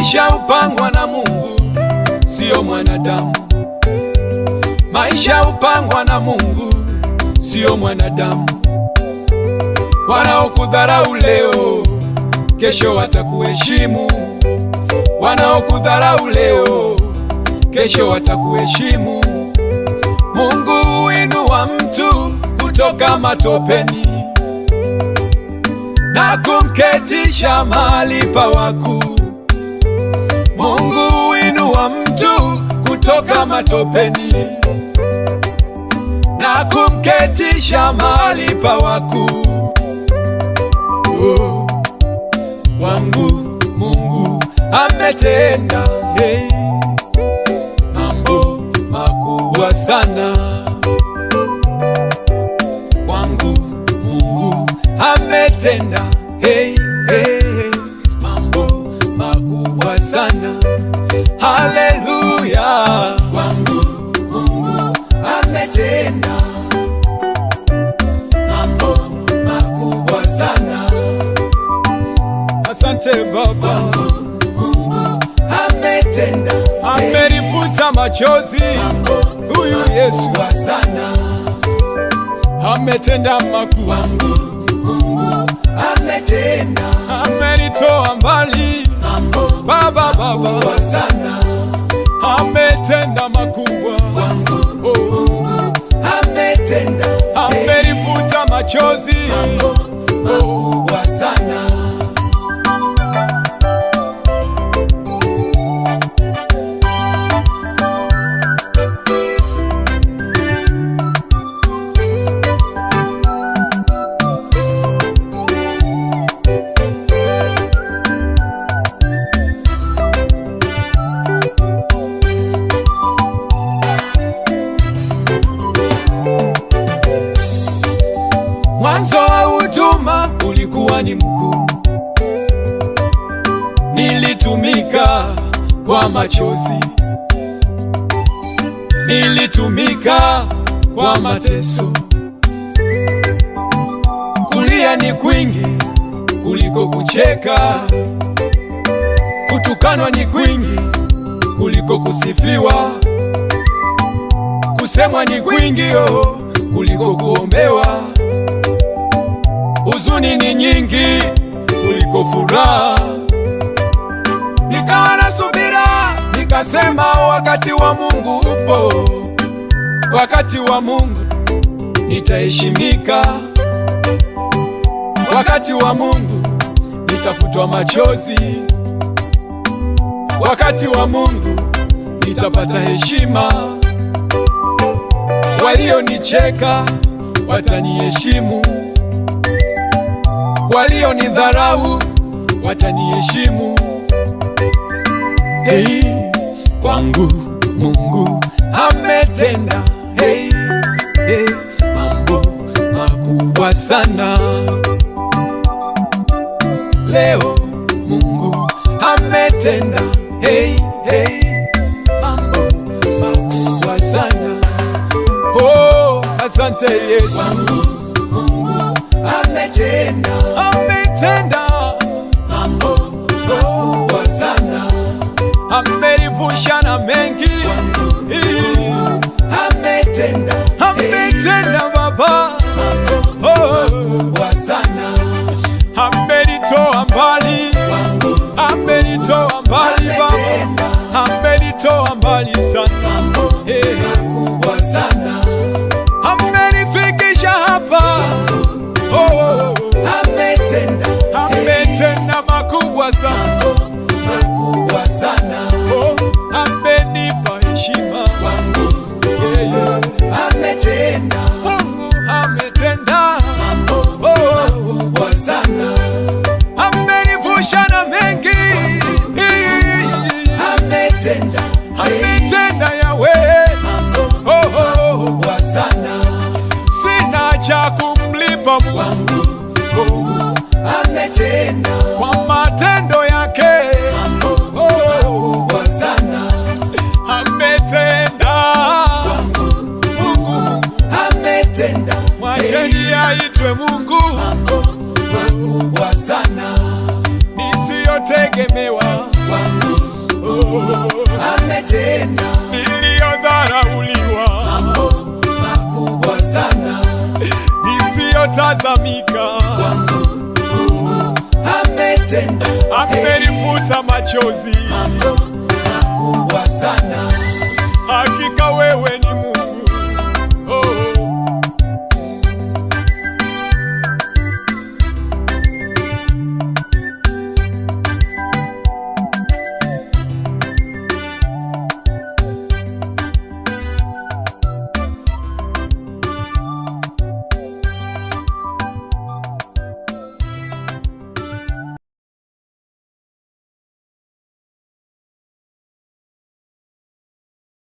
Maisha hupangwa na Mungu, sio mwanadamu. Maisha hupangwa na Mungu, sio mwanadamu. Wanaokudharau leo, kesho watakuheshimu. Wanaokudharau leo, kesho watakuheshimu. Mungu huinua mtu kutoka matopeni na kumketisha mahali pa wakuu. Mungu huinua mtu kutoka matopeni na kumketisha mahali pa wakuu. Oh, wangu Mungu ametenda, hey, mambo makubwa sana. Wangu Mungu ametenda, hey, hey, mambo makubwa sana. Haleluya, wangu Mungu ametenda mambo makubwa sana. Asante Baba, wangu Mungu ametenda, amenifuta machozi. Huyu Yesu sana ametenda makuu. Wangu Mungu ametenda, amenitoa mbali. Baba sana ametenda makubwa. Wangu Mungu ametenda, amenifuta machozi. Makubwa sana. Mwanzo wa huduma ulikuwa ni mgumu. Nilitumika kwa machozi, nilitumika kwa mateso. Kulia ni kwingi kuliko kucheka, kutukanwa ni kwingi kuliko kusifiwa, kusemwa ni kwingi kuliko kuombewa. Huzuni ni nyingi kuliko furaha. Nikawa na subira, nikasema wakati wa Mungu upo. Wakati wa Mungu nitaheshimika. Wakati wa Mungu nitafutwa machozi. Wakati wa Mungu nitapata heshima. Walionicheka wataniheshimu, walionidharau wataniheshimu. Hey, kwangu Mungu ametenda, hey, hey, mambo makubwa sana. Leo Mungu ametenda, hey, hey, mambo makubwa sana. Oh, asante Yesu. Kwangu Mungu ametenda, ametenda mambo makubwa sana. Amenivusha na mengi. Ametenda, ametenda Baba mambo makubwa sana. Amenitoa mbali, amenitoa mbali Baba, amenitoa mbali sana. Mambo makubwa sana. Amenifikisha hapa. Ametenda, ametenda makubwa sana, makubwa sana. Amenipa heshima. Ametenda, Mungu ametenda mambo makubwa sana. Amenivusha na mengi. Ametenda, ametenda Yahweh mambo makubwa sana. Sina cha kumlipa Mungu. Ametenda kwa matendo yake mambo makubwa sana. Ametenda Mungu, ametenda. Mwacheni aitwe Mungu. Mambo makubwa sana. Nisiyo niliyotegemewa, kwangu ametenda. Niliyodharauliwa, mambo makubwa sana nisiyotazamika, kwangu ametenda. Amenifuta machozi, mambo makubwa sana. hakika wewe ni Mungu.